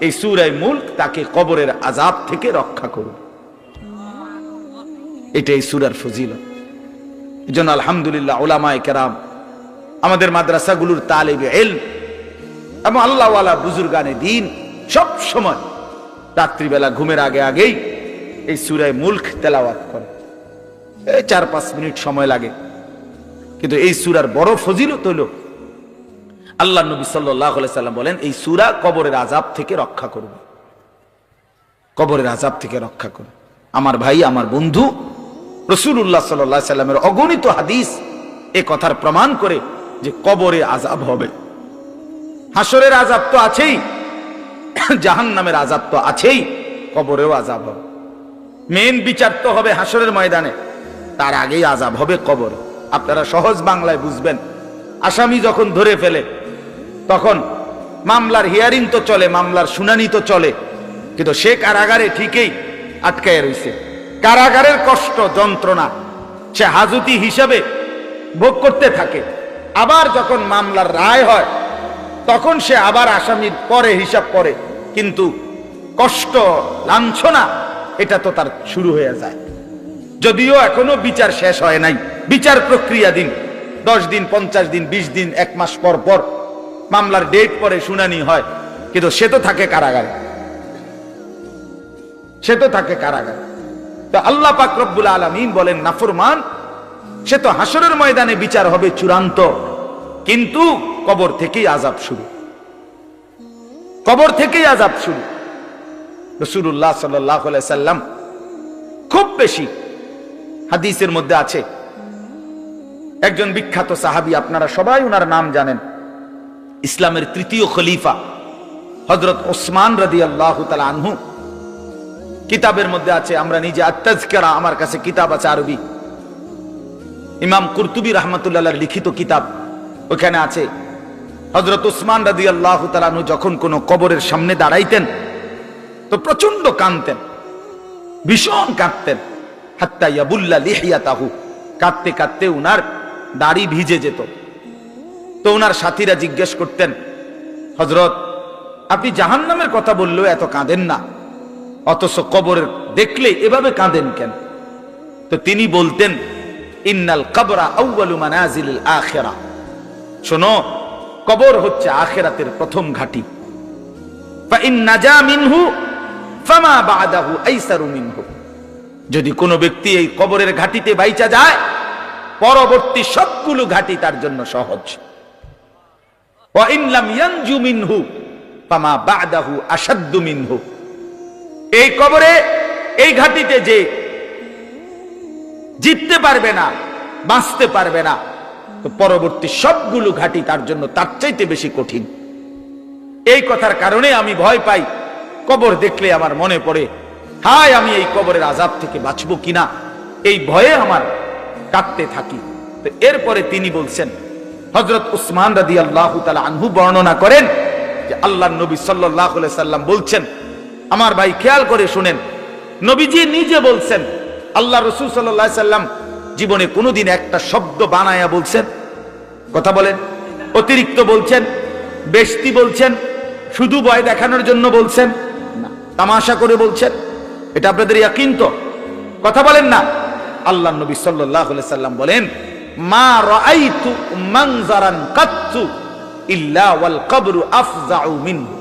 [SPEAKER 1] এই সূরা মুলক তাকে কবরের আযাব থেকে রক্ষা করবে। এটা এই সূরার ফজিলত। এজন্য আলহামদুলিল্লাহ উলামায়ে কেরাম, আমাদের মাদ্রাসাগুলোর তালিবে ইলম এবং আল্লাহওয়ালা বুজুর্গানে দ্বীন সব সময় রাত্রিবেলা ঘুমের আগে আগেই এই সূরা মুলক তেলাওয়াত করে। এই 4-5 মিনিট সময় লাগে, কিন্তু এই সূরার বড় ফজিলত হলো, আল্লাহ নবী সাল্লাল্লাহু আলাইহি সাল্লাম বলেন, এই সূরা কবরের আযাব থেকে রক্ষা করবে, কবরের আযাব থেকে রক্ষা করবে। আমার ভাই, আমার বন্ধু, রাসূলুল্লাহ সাল্লাল্লাহু আলাইহি সাল্লামের অগণিত হাদিস এই কথার প্রমাণ করে যে কবরে আযাব হবে। হাসরের আযাব তো আছেই, জাহান্নামের আযাব তো আছেই, কবরেও আযাব হবে। মেন বিচার তো হবে হাসরের ময়দানে, তার আগেই আযাব হবে কবরে। আপনারা সহজ বাংলায় বুঝবেন, আসামি যখন ধরে ফেলে তখন মামলার হিয়ারিং তো চলে, মামলার শুনানি তো চলে, কিন্তু সে কারাগারে ঠিকই আটকায় রইছে। কারাগারের কষ্ট যন্ত্রণা সে হাজতি হিসাবে ভোগ করতে থাকে। আবার যখন মামলার রায় হয় তখন সে আবার আসামির পরে হিসাব করে, কিন্তু কষ্ট লাঞ্ছনা এটা তো তার শুরু হয়ে যায়। যদিও এখনো বিচার শেষ হয় নাই, বিচার প্রক্রিয়া দিন, 10 দিন, 50 দিন, 20 দিন, 1 মাস পর পর মামলার ডেট পরে শুনানি হয়, কিন্তু সে তো থাকে কারাগারে, সে তো থাকে কারাগারে। তো আল্লাহ পাক রব্বুল আলামিন বলেন, নাফরমান সে তো হাসরের ময়দানে বিচার হবে চূড়ান্ত, কিন্তু কবর থেকেই আযাব শুরু, কবর থেকেই আযাব শুরু। রাসূলুল্লাহ সাল্লাল্লাহু আলাইহি সাল্লাম খুব বেশি হাদিসের মধ্যে আছে, একজন বিখ্যাত সাহাবী, আপনারা সবাই ওনার নাম জানেন, ইসলামের 3য় খলিফা হযরত ওসমান রাদিয়াল্লাহু তাআলা আনহু। কিতাবের মধ্যে আছে, আমরা নিজে আত-তাযকিরা, আমার কাছে কিতাব আছে আরবি, ইমাম কুরতুবী রাহমাতুল্লাহ আলাইহির লিখিত কিতাব, ওখানে আছে হযরত ওসমান রাদিয়াল্লাহু তাআলা আনহু যখন কোন কবরের সামনে দাঁড়াইতেন তো প্রচন্ড কাঁদতেন, ভীষণ কাঁদতেন, হাত্তা ইয়াবুল্লা লিহিয়াতাহু, কাঁদতে কাঁদতে উনার দাড়ি ভিজে যেত। তো উনার সাথীরা জিজ্ঞেস করতেন, হযরত আপনি জাহান্নামের কথা বললেও এত কাঁদেন না, অথচ কবরের দেখলে এভাবে কাঁদেন কেন? তো তিনি বলতেন, ইন্নাল কবরা আউয়ালু মানাজিলিল আখিরা, শোনো, কবর হচ্ছে আখিরাতের প্রথম ঘাঁটি। ফা ইন নাজা মিনহু ফামা বাদাহু আইসারু মিনহু, যদি কোনো ব্যক্তি এই কবরের ঘাঁটিতে বাইচা যায়, পরবর্তী সবগুলো ঘাঁটি তার জন্য সহজ। ওয়া ইন লাম ইয়ানজু মিনহু ফামা বাদাহু আশাদ্দু মিনহু, এই কবরে, এই ঘাঁটিতে যে জিততে পারবে না, বাঁচতে পারবে না, তো পরবর্তী সবগুলো ঘাঁটি তার জন্য তার চাইতে বেশি কঠিন। এই কথার কারণে আমি ভয় পাই, কবর দেখলে আমার মনে পড়ে, হায় আমি এই কবরের আযাব থেকে বাঁচবো কিনা, এই ভয়ে আমার কাঁদতে থাকি। তো এরপরে তিনি বলছেন, হযরত উসমান রাদিয়াল্লাহু তাআলা আনহু বর্ণনা করেন যে আল্লাহর নবী সাল্লাল্লাহু আলাইহি সাল্লাম বলছেন, আমার ভাই খেয়াল করে শুনেন, নবীজি নিজে বলছেন, আল্লাহ রাসূল সাল্লাল্লাহু আলাইহি সাল্লাম জীবনে কোনোদিন একটা শব্দ বানায়া বলছেন? কথা বলেন। অতিরিক্ত বলছেন, বেশতি বলছেন, শুধু ভয় দেখানোর জন্য বলছেন না, তামাশা করে বলছেন? এটা আপনাদের ইয়াকিন তো? কথা বলেন না। আল্লাহ নবী সাল্লাল্লাহু আলাইহি সাল্লাম বলেন, মা রাআইতু মানজারান কাত্তু ইল্লা ওয়াল কবরু আফজাউ মিনহু।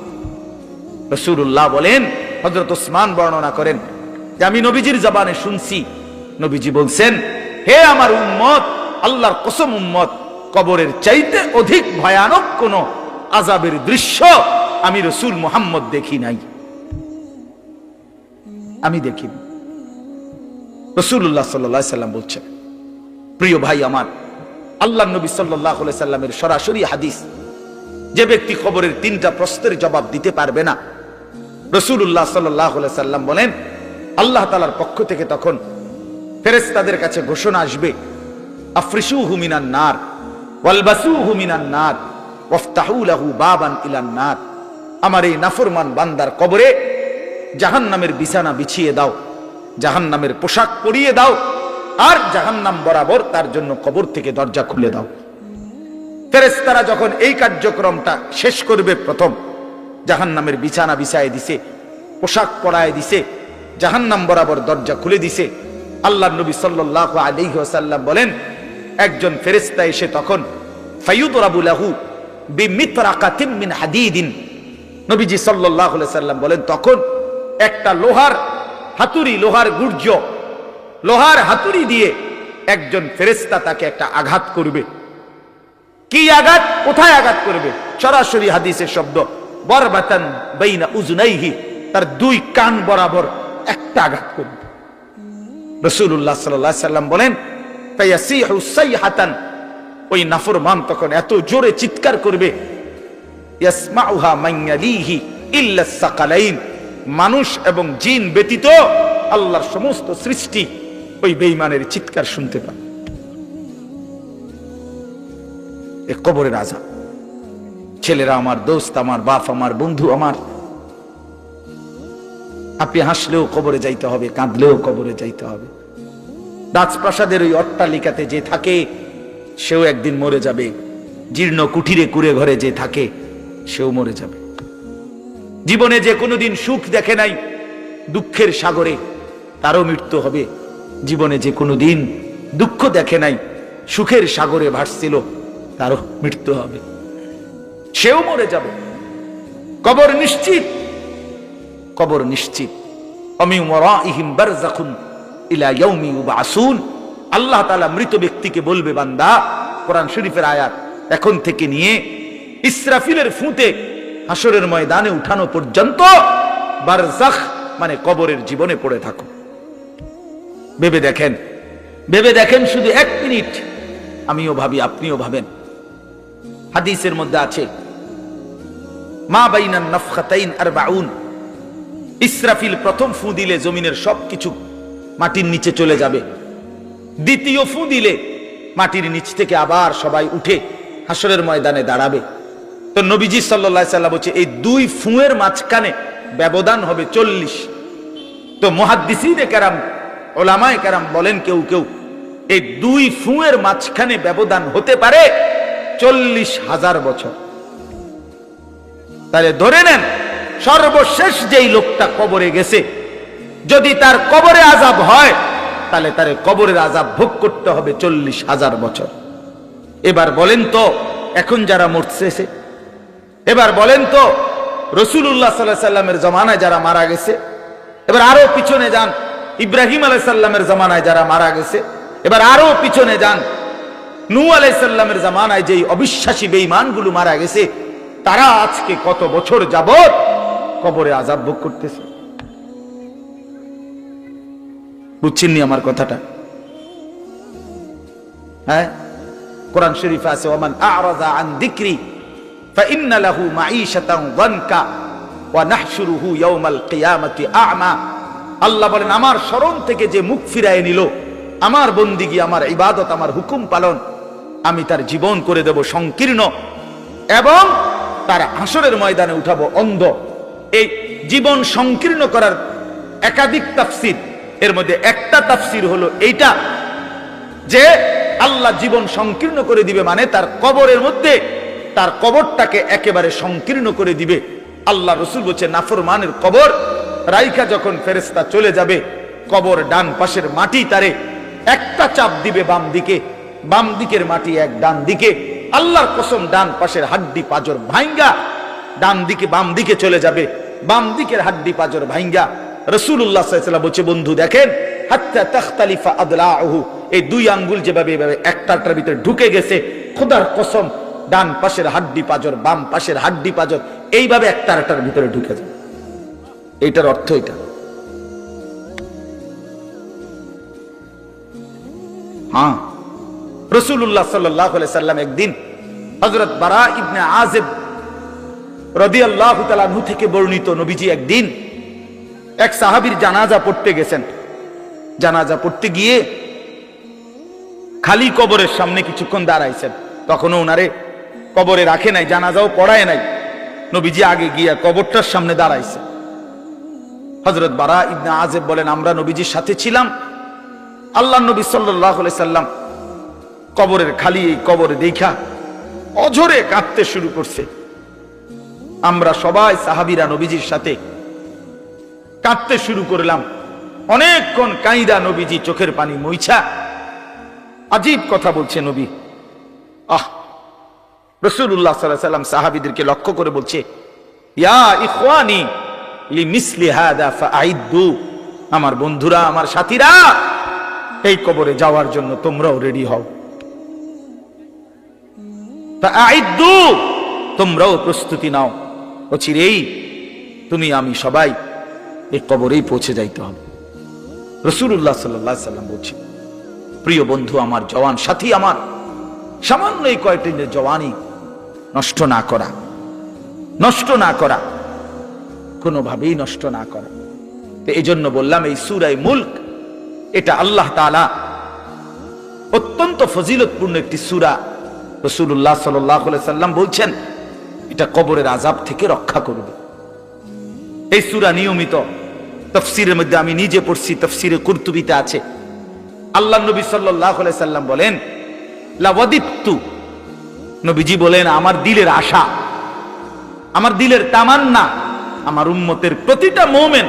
[SPEAKER 1] রাসূলুল্লাহ বলেন, হযরত ওসমান বর্ণনা করেন যে আমি নবীজির জবানে শুনছি, নবীজি বলছেন, হে আমার উম্মত, আল্লাহর কসম উম্মত, কবরের চাইতে অধিক ভয়ানক কোন আযাবের দৃশ্য আমি রাসূল মুহাম্মদ দেখি নাই, আমি দেখিনি। রাসূলুল্লাহ সাল্লাল্লাহু আলাইহি সাল্লাম বলছেন, প্রিয় ভাই আমার, আল্লাহর নবী সাল্লাল্লাহু আলাইহি সাল্লামের সরাসরি হাদিস, যে ব্যক্তি কবরের তিনটা প্রশ্নের জবাব দিতে পারবে না, রাসূলুল্লাহ সাল্লাল্লাহু আলাইহি সাল্লাম বলেন, আল্লাহ তাআলার পক্ষ থেকে তখন ফেরেশতাদের কাছে ঘোষণা আসবে, আফরিশুহু মিনান নার ওয়ালবাসুহু মিনান নার ওয়াফতাহু লাহু বাবান ইলান নার। আমার এই নাফরমান বান্দার কবরে জাহান্নামের বিছানা বিছিয়ে দাও, জাহান্নামের পোশাক পরিয়ে দাও, আর জাহান্নাম বরাবর তার জন্য কবর থেকে দরজা খুলে দাও। ফেরেশতারা যখন এই কার্যক্রমটা শেষ করবে, প্রথম জাহান্নামের বিছানা বিছায় দিছে, পোশাক পরায় দিছে, জাহান্নাম বরাবর দরজা খুলে দিছে, আল্লাহর নবী সাল্লাল্লাহু আলাইহি ওয়াসাল্লাম বলেন, একজন ফেরেশতা এসে তখন ফায়ুদরাবু লাহু বিমিতরাকাতিন মিন হাদিদিন, নবীজি সাল্লাল্লাহু আলাইহি ওয়াসাল্লাম বলেন, তখন একটা লোহার হাতুড়ি, লোহার গুর্জ, লোহার হাতুড়ি দিয়ে একজন ফেরেশতা তাকে একটা আঘাত করবে। কি আঘাত, কোথায় আঘাত করবে? সরাসরি হাদিসের শব্দ, বরবাতান বাইনা উজনাইহি, তার দুই কান বরাবর একটা আঘাত করবে। রাসূলুল্লাহ সাল্লাল্লাহু আলাইহি সাল্লাম বলেন, ফায়াসিহু সাইহাতান, ওই নাফরমান তখন এত জোরে চিৎকার করবে, ইয়াসমাউহা মান ইয়ালিহি ইল্লা সাকালাইন, মানুষ এবং জিন ব্যতীত আল্লাহর সমস্ত সৃষ্টি ওই বেঈমানের চিৎকার শুনতে পায়। এই কবরের আযাব। ছেলেরা আমার, দোস্ত আমার, বাপ আমার, বন্ধু আমার, আপনি হাসলেও কবরে যাইতে হবে, কাঁদলেও কবরে যাইতে হবে। রাজপ্রাসাদের ওই অট্টালিকাতে যে থাকে সেও একদিন মরে যাবে, জীর্ণ কুঠিরে কুড়ে ঘরে যে থাকে সেও মরে যাবে। জীবনে যে কোনোদিন সুখ দেখে নাই, দুঃখের সাগরে, তারও মৃত্যু হবে। জীবনে যে কোনোদিন দুঃখ দেখে নাই, সুখের সাগরে ভাসছিল, তারও মৃত্যু হবে, সেও মরে যাবে। কবর নিশ্চিত, কবর নিশ্চিত। অমি ওয়ারাইহিম বারযাখুন ইলা ইয়াউমি ইউবআসুন। আল্লাহ তাআলা মৃত ব্যক্তিকে বলবে, বান্দা, কোরআন শরীফের আয়াত, এখন থেকে নিয়ে ইসরাফিলের ফুঁতে হাসরের ময়দানে উঠানো পর্যন্ত বারযাখ মানে কবরের জীবনে পড়ে থাকো। ভেবে দেখেন, ভেবে দেখেন, শুধু এক মিনিট, আমিও ভাবি, আপনিও ভাবেন। হাদিসের মধ্যে আছে, মা বাইনান নাফখাতাইন 40, ইসরাফিল প্রথম ফু দিলে জমিনের সবকিছু মাটির নিচে চলে যাবে, দ্বিতীয় ফু দিলে মাটির নিচ থেকে আবার সবাই উঠে হাসরের ময়দানে দাঁড়াবে। তো নবীজি সাল্লাল্লাহু আলাইহি সাল্লাম বলছে, এই দুই ফুঁয়ের মাঝখানে ব্যবধান হবে 40। তো মুহাদ্দিসিনে কেরাম, ওলামায়ে কেরাম বলেন, কেউ কেউ এই দুই ফুঁয়ের মাঝখানে ব্যবধান হতে পারে 40,000 বছর। তাহলে ধরে নেন, সর্বশেষ যেই লোকটা কবরে গেছে, যদি তার কবরে আযাব হয়, তাহলে তার কবরের আযাব ভোগ করতে হবে 40,000 বছর। এবার বলেন তো, এখন যারা মরতেছে, এবার বলেন তো রাসূলুল্লাহ সাল্লাল্লাহু আলাইহি সাল্লামের জামানায় যারা মারা গেছে, এবার আরো পিছনে যান, ইব্রাহিম আলাইহিস সালামের জামানায় যারা মারা গেছে, এবার আরো পিছনে যান, নূহ আলাইহিস সালামের জামানায় যেই অবিশ্বাসী বেঈমানগুলো মারা গেছে, তারা আজকে কত বছর যাবত কবরে আযাব ভোগ করতেছে। বুঝছেননি আমার কথাটা? হ্যাঁ, কোরআন শরীফে আছে, ওমান আ'রাযা আন যিকরি ফাইন্না লাহু মাঈশাতান যানকা ওয়া নাহশুরুহু ইয়াওমাল কিয়ামাতি আ'মা। আল্লাহ বলেন, আমার স্মরণ থেকে যে মুখ ফিরায় নিল, আমার বন্দিগি, আমার ইবাদত, আমার হুকুম পালন, আমি তার জীবন করে দেব সংকীর্ণ, এবং তার হাসরের ময়দানে উঠাবো অন্ধ। এই জীবন সংকীর্ণ করার একাধিক তাফসীর, এর মধ্যে একটা তাফসীর হলো এইটা, যে আল্লাহ জীবন সংকীর্ণ করে দিবে মানে তার কবরের মধ্যে, তার কবরটাকে একেবারে সংকীর্ণ করে দিবে। আল্লাহ রাসূল বলেছে, নাফরমানের কবর রাইখা যখন ফেরেশতা চলে যাবে, কবর ডান পাশের মাটি তারে একটা চাপ দিবে বাম দিকে, বাম দিকের মাটি এক ডান দিকে, আল্লাহর কসম ডান পাশের হাড্ডি পাজর ভাঙ্গা ডান দিকে বাম দিকে চলে যাবে, বাম দিকের হাড্ডি পাজর ভাঙ্গা। রাসূলুল্লাহ সাল্লাল্লাহু আলাইহি ওয়াসাল্লাম বলছে, বন্ধু দেখেন, হাত্তা তাখতালিফা আদলাউহু, এই দুই আঙ্গুল যেভাবে এভাবে একটার ভিতরে ঢুকে গেছে, খোদার কসম ডান পাশের হাড্ডি পাজর বাম পাশের হাড্ডি পাজর এইভাবে একটার ভিতরে ঢুকে যায়। এইটার অর্থ এটা। হ্যাঁ, রাসূলুল্লাহ সাল্লাল্লাহু আলাইহি সাল্লাম একদিন হযরত বারা ইবনে আযিব রাদিয়াল্লাহু তাআলা আনহু থেকে বর্ণিত, নবীজি একদিন এক সাহাবীর জানাজা পড়তে গেছেন। জানাজা পড়তে গিয়ে খালি কবরের সামনে কিছুক্ষণ দাঁড়াইছেন। তখনও ওনারে কবরে রাখে নাই, জানাজাও পড়ায় নাই। নবীজি আগে গিয়া কবরটার সামনে দাঁড়াইছে। হযরত বারা ইবনে আযিব বলেন, আমরা নবীজির সাথে ছিলাম। আল্লাহর নবী সাল্লাল্লাহু আলাইহি সাল্লাম কবরের খালি এই কবরে দেখা অঝরে কাঁদতে শুরু করছে। আমরা সবাই সাহাবীরা নবীজির সাথে কাঁদতে শুরু করলাম। অনেকক্ষণ কাইদা নবীজি চোখের পানি মুইছা আজীব কথা বলছে নবী। রাসূলুল্লাহ সাল্লাল্লাহু আলাইহি সাল্লাম সাহাবীদেরকে লক্ষ্য করে বলছে, ইয়া ইখওয়ানি লিমিসলি হাদা ফাআইদু, আমার বন্ধুরা, আমার সাথীরা, এই কবরে যাওয়ার জন্য তোমরাও রেডি হও। ফাআইদু, তোমরাও প্রস্তুতি নাও। অচিরেই তুমি আমি সবাই এই কবরেই পৌঁছে যাইতে হবে। রাসূলুল্লাহ সাল্লাল্লাহু আলাইহি সাল্লাম বলছে, প্রিয় বন্ধু আমার, জওয়ান সাথী আমার, সামান্য এই কয়েকটি জওয়ানি নষ্ট না করা, নষ্ট না করা, কোনোভাবেই নষ্ট না করা। তো এই জন্য বললাম, এই সূরা মুলক এটা আল্লাহ তাআলা অত্যন্ত ফজিলতপূর্ণ একটি সূরা। রাসূলুল্লাহ সাল্লাল্লাহু আলাইহি সাল্লাম বলছেন, এটা কবরের আযাব থেকে রক্ষা করবে। এই সূরা নিয়মিত তাফসীরের মধ্যে আমি নিজে পড়ছি, তাফসীরে কুরতুবীতে আছে। আল্লাহর নবী সাল্লাল্লাহু আলাইহি সাল্লাম বলেন, লাওয়াদিতু, নবীজি বলেন, আমার দিলের আশা, আমার দিলের তামান্না, আমার উম্মতের প্রতিটা মুমিন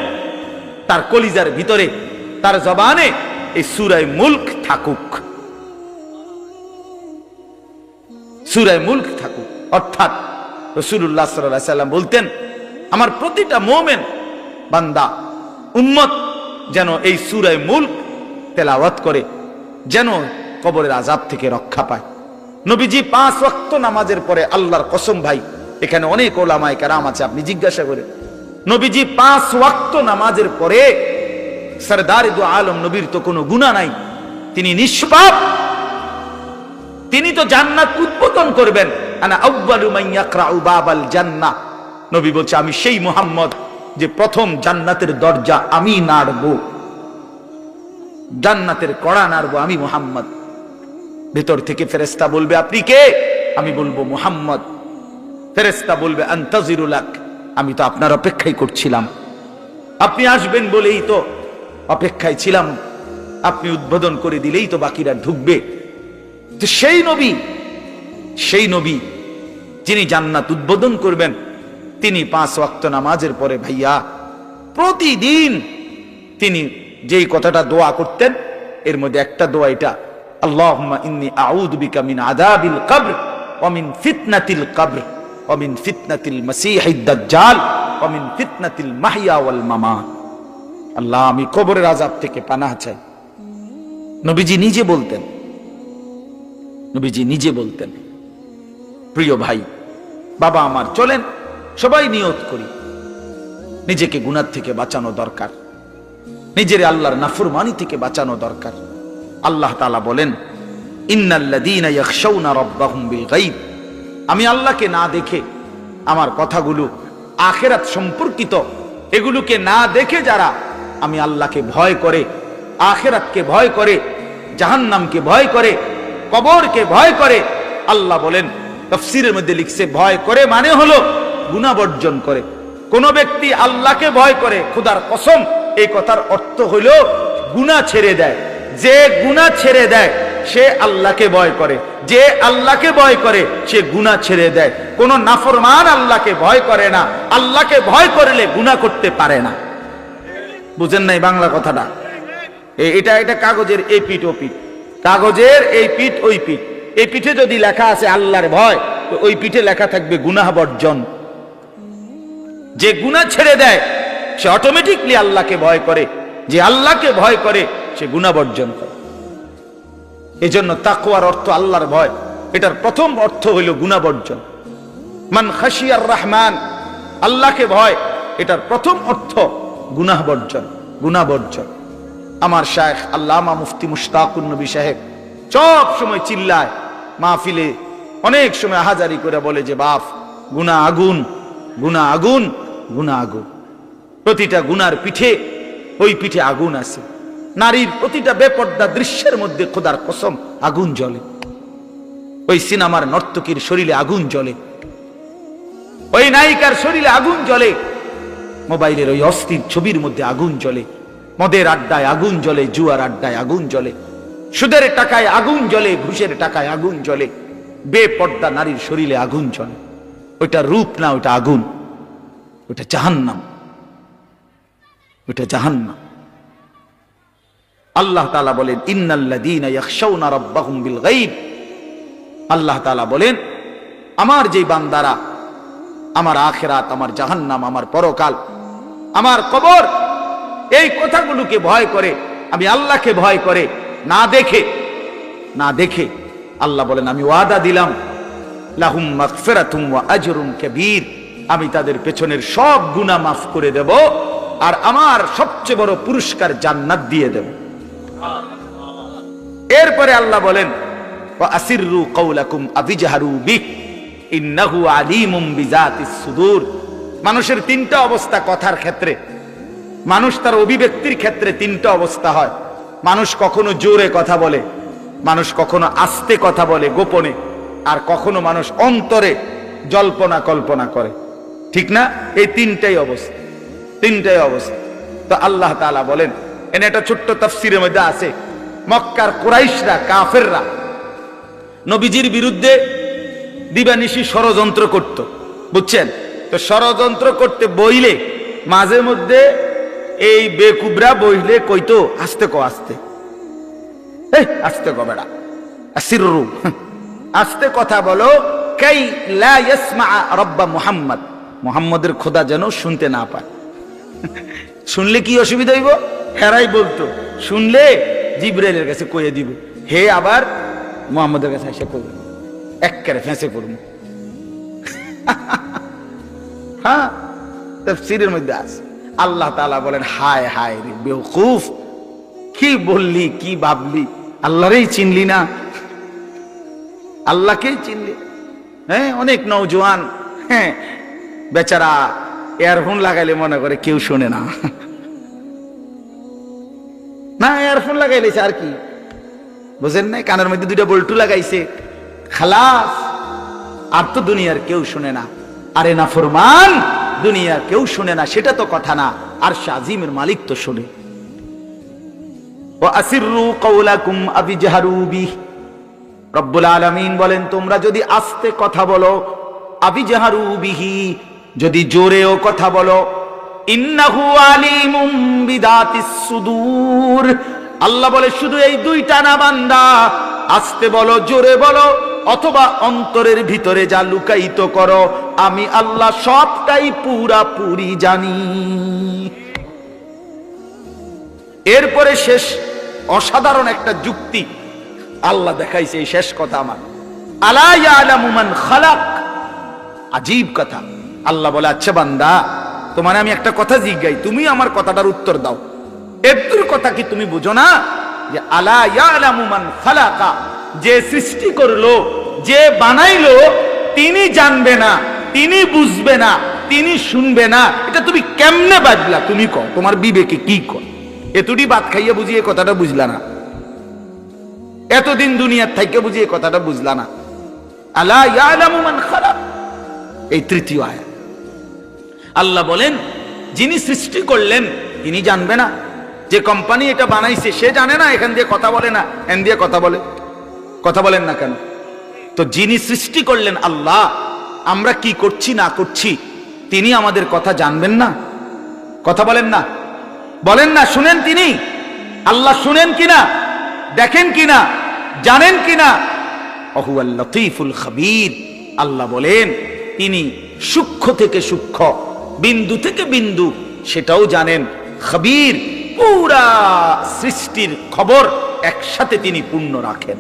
[SPEAKER 1] তার কলিজার ভিতরে, তার জবানে এই সূরা মুলক থাকুক, সূরা মুলক থাকুক। অর্থাৎ রাসূলুল্লাহ সাল্লাল্লাহু আলাইহি সাল্লাম বলতেন, আমার প্রতিটা মুমিন বান্দা উম্মত যেন এই সূরা মুলক তেলাওয়াত করে, যেন কবরের আযাব থেকে রক্ষা পায়। নবীজি 5 ওয়াক্ত নামাজের পরে, আল্লাহর কসম ভাই, এখানে অনেক ওলামায়ে কেরাম আছে, আপনি জিজ্ঞাসা করে, নবীজি 5 ওয়াক্ত নামাজের পরে, সরদারে দু আলম নবীর তো কোনো গুনাহ নাই, তিনি নিষ্পাপ, তিনি তো জান্নাত উদ্বোধন করবেন। আনা আউয়ালু মান ইয়াকরাউ বাবাল জান্নাহ, নবী বলছে, আমি সেই মুহাম্মদ যে প্রথম জান্নাতের দরজা আমি নাড়বো, জান্নাতের কড়া নাড়বো আমি মুহাম্মদ। ভেতর থেকে ফেরেশতা বলবে, আপনি কে? আমি বলবো মুহাম্মদ। ফেরেশতা বলবে, আনতাজিরু লাক, আমি তো আপনার অপেক্ষাই করছিলাম, আপনি আসবেন বলেই তো অপেক্ষায় ছিলাম, আপনি উদ্বোধন করে দিলেই তো বাকিরা ঢুকবে। তো সেই নবী যিনি জান্নাত উদ্বোধন করবেন, তিনি 5 ওয়াক্ত নামাজের পরে ভাইয়া প্রতিদিন তিনি যেই কথাটা দোয়া করতেন, এর মধ্যে একটা দোয়া এটা, আল্লাহুম্মা ইন্নী আউযু বিকা মিন আযাবিল কবর ওয়া মিন ফিতনাতিল কবর ওয়া মিন ফিতনাতিল মাসীহিদ দাজ্জাল ওয়া মিন ফিতনাতিল মাহইয়া ওয়াল মামাত। আল্লাহ, আমি কবরের আযাব থেকে পানাহ চাই। নবীজি নিজে বলতেন, নবীজি নিজে বলতেন। প্রিয় ভাই, বাবা আমার, চলেন সবাই নিয়ত করি, নিজেকে গুনাহ থেকে বাঁচানো দরকার, নিজের আল্লাহর নাফরমানি থেকে বাঁচানো দরকার। আল্লাহ তাআলা বলেন, ইন্নাল্লাযীনা ইয়াখশাউনা রাব্বাহুম বিল গায়ব, আমি আল্লাহকে না দেখে, আমার কথাগুলো আখিরাত সম্পর্কিত, এগুলোকে না দেখে যারা আমি আল্লাহকে ভয় করে, আখিরাতকে ভয় করে, জাহান্নামকে ভয় করে, কবরকে ভয় করে, আল্লাহ বলেন, তাফসীরের মধ্যে লিখছে, ভয় করে মানে হলো গুনাহ বর্জন করে। কোন ব্যক্তি আল্লাহকে ভয় করে, খোদার কসম, এই কথার অর্থ হলো গুনাহ ছেড়ে দেয়। যে গুনাহ ছেড়ে দেয় সে আল্লাহকে ভয় করে, যে আল্লাহকে ভয় করে সে গুনাহ ছেড়ে দেয়। কোন নাফরমান আল্লাহকে ভয় করে না, আল্লাহকে ভয় করলে গুনাহ করতে পারে না। বুঝেন নাই বাংলা কথাটা? এটা কাগজের এই পিঠ ও পিঠ, কাগজের এই পিঠ ওই পিঠ, এই পিঠে যদি লেখা আছে আল্লাহর ভয়, তো ওই পিঠে লেখা থাকবে গুনাহ বর্জন। যে গুনাহ ছেড়ে দেয় সে অটোমেটিকলি আল্লাহকে ভয় করে, যে আল্লাহকে ভয় করে সে গুনাহ বর্জন করে। এই জন্য তাকওয়ার অর্থ আল্লাহর ভয়, এটার প্রথম অর্থ হইল গুনাহ বর্জন। মান খাশিয়ার রহমান, আল্লাহকে ভয়, এটার প্রথম অর্থ গুনাহ বর্জন, গুনাহ বর্জন। আমার শায়েখ আল্লামা মুফতি মুশতাকুন নবী সাহেব সব সময় চিল্লায় মাহফিলে, অনেক সময় আহাজারি করে বলে যে বাপ, গুনাহ আগুন, গুনাহ আগুন, গুনাহ আগুন। প্রতিটা গুনার পিঠে, ওই পিঠে আগুন আছে। নারীর প্রতিটা বেপর্দা দৃশ্যের মধ্যে খোদার কসম আগুন জ্বলে। ওই সিনেমার নর্তকীর শরীরে আগুন জ্বলে, ওই নায়িকার শরীরে আগুন জ্বলে, মোবাইলের ওই অস্থির ছবির মধ্যে আগুন জ্বলে, মদের আড্ডায় আগুন জ্বলে, জুয়ার আড্ডায় আগুন জ্বলে, সুদের টাকায় আগুন জ্বলে, ঘুষের টাকায় আগুন জ্বলে, বেপর্দা নারীর শরীরে আগুন জ্বলে। ওইটা রূপ না, ওইটা আগুন, ওইটা জাহান্নাম, ওইটা জাহান্নাম। আল্লাহ তাআলা বলেন ইন্নাল্লাযীনা ইয়াখশাউনা রাব্বাহুম বিল গায়ব, আল্লাহ তাআলা বলেন আমার যে বান্দারা আমার আখিরাত, আমার জাহান্নাম, আমার পরকাল, আমার কবর, এই কথাগুলোকে ভয় করে, আমি আল্লাহকে ভয় করে, না দেখে, না দেখে, আল্লাহ বলেন আমি ওয়াদা দিলাম লাহুম মাগফিরাতুম ওয়া আজরুন কাবীর, আমি তাদের পেছনের সব গুনাহ মাফ করে দেব, আর আমার সবচেয়ে বড় পুরস্কার জান্নাত দিয়ে দেব। এরপরে আল্লাহ বলেন ওয়া আসিররু কাওলাকুম আবিজহারু বিহ ইন্নাহু আলিমুম বিজাতিস সুদূর। মানুষের তিনটা অবস্থা কথার ক্ষেত্রে, মানুষ তার অভিব্যক্তির ক্ষেত্রে তিনটা অবস্থা হয়। মানুষ কখনো জোরে কথা বলে, মানুষ কখনো আস্তে কথা বলে গোপনে, আর কখনো মানুষ অন্তরে জল্পনা কল্পনা করে, ঠিক না? এই তিনটাই অবস্থা, তিনটাই অবস্থা। তো আল্লাহ তাআলা বলেন, এনে একটা ছোট্ট তাফসীরের মধ্যে আছে, মক্কার কুরাইশরা, কাফেররা নবীজির বিরুদ্ধে দিবানিশি ষড়যন্ত্র করত, বুঝছেন? তো ষড়যন্ত্র করতে বইলে মাঝে মধ্যে এই বেকুবরা বইলে কইতো আস্তে কো, আস্তে, এই আস্তে কো বেড়া, আসিররু, আস্তে কথা বলো, কাই লা ইয়াসমা রাব্বা মুহাম্মদ, মুহাম্মদের খোদা যেন শুনতে না পায়। শুনলে কি অসুবিধা হইব? হেরাই বলতো শুনলে জিবরাইলের কাছে কইয়ে দিব, হে আবার মুহাম্মদের কাছে এসে কইবে, এক্কেরে ফেঁসে পড়ব। হ্যাঁ, তাফসীরের মধ্যে আছে। আল্লাহ তাআলা বলেন হায় হায় রে বেওকুফ, কি বললি, কি ভাবলি, আল্লাহরই চিনলি না, আল্লাহকেই চিনলি। হ্যাঁ, অনেক নওজোয়ান, হ্যাঁ বেচারা ইয়ারফোন লাগাইলে মনে করে কেউ শোনে না, না ইয়ারফোন লাগাইলে আর কি বুঝেন নাই, কানের মধ্যে দুইটা বল্টু লাগাইছে, খালাস, আর তো দুনিয়ার কেউ শুনে না। আরে না ফরমান, দুনিয়ার কেউ শুনে না সেটা তো কথা না, আর শাজিমের মালিক তো শুনে। ওয়া আসিররু কাওলাকুম আবিজহারু বিহ, রব্বুল আলামিন বলেন তোমরা যদি আস্তে কথা বলো, আবিজহারু বিহি, যদি জোরেও কথা বলো, ইন্নাহু আলিমুম বিদাতিস সুদূর, আল্লাহ বলে শুধু এই দুইটা না বান্দা, আস্তে বলো, জোরে বলো, অথবা অন্তরের ভিতরে যা লুকায়িত করো, আমি আল্লাহ সবটাই পুরাপুরি জানি। এরপরে শেষ অসাধারণ একটা যুক্তি আল্লাহ দেখাইছে, এই শেষ কথা আমার, আলা ইয়ালামু মান খালাক, আজীব কথা। আল্লাহ বলে আচ্ছা বান্দা, তোমার আমি একটা কথা জিজ্ঞাই, তুমি আমার কথাটার উত্তর দাও। এর কথা কি তুমি বুঝো না যে আলা ইয়ালামু মান খালাকা, যে সৃষ্টি করলো, যে বানাইলো, তিনি জানবে না, তিনি বুঝবে না, তিনি শুনবে না, এটা তুমি কেমনে বাজলা? তুমি কও, তোমার বিবেকে কি কর? এতটি ভাত খাইয়া বুঝিয়ে কথাটা বুঝলা না, এতদিন দুনিয়ার থাইকে বুঝিয়ে কথাটা বুঝলা না। আলা ইয়ালামু মান খালাক, এই তৃতীয় আয়াত। আল্লাহ বলেন যিনি সৃষ্টি করলেন তিনি জানবে না? যে কোম্পানি এটা বানাইছে সে জানে না এখান দিয়ে কথা বলে না, এখান দিয়ে কথা বলে? কথা বলেন না কেন? তো যিনি সৃষ্টি করলেন আল্লাহ, আমরা কি করছি না করছি তিনি আমাদের কথা জানবেন না? কথা বলেন না, বলেন না, শুনেন তিনি? আল্লাহ শুনেন কিনা, দেখেন কিনা, জানেন কিনা? ওহুয়াল লতীফুল খবীর। আল্লাহ বলেন তিনি সূক্ষ্ম থেকে সূক্ষ্ম, বিন্দু থেকে বিন্দু সেটাও জানেন। খবীর, পুরা সৃষ্টির খবর একসাথে তিনি পূর্ণ রাখেন।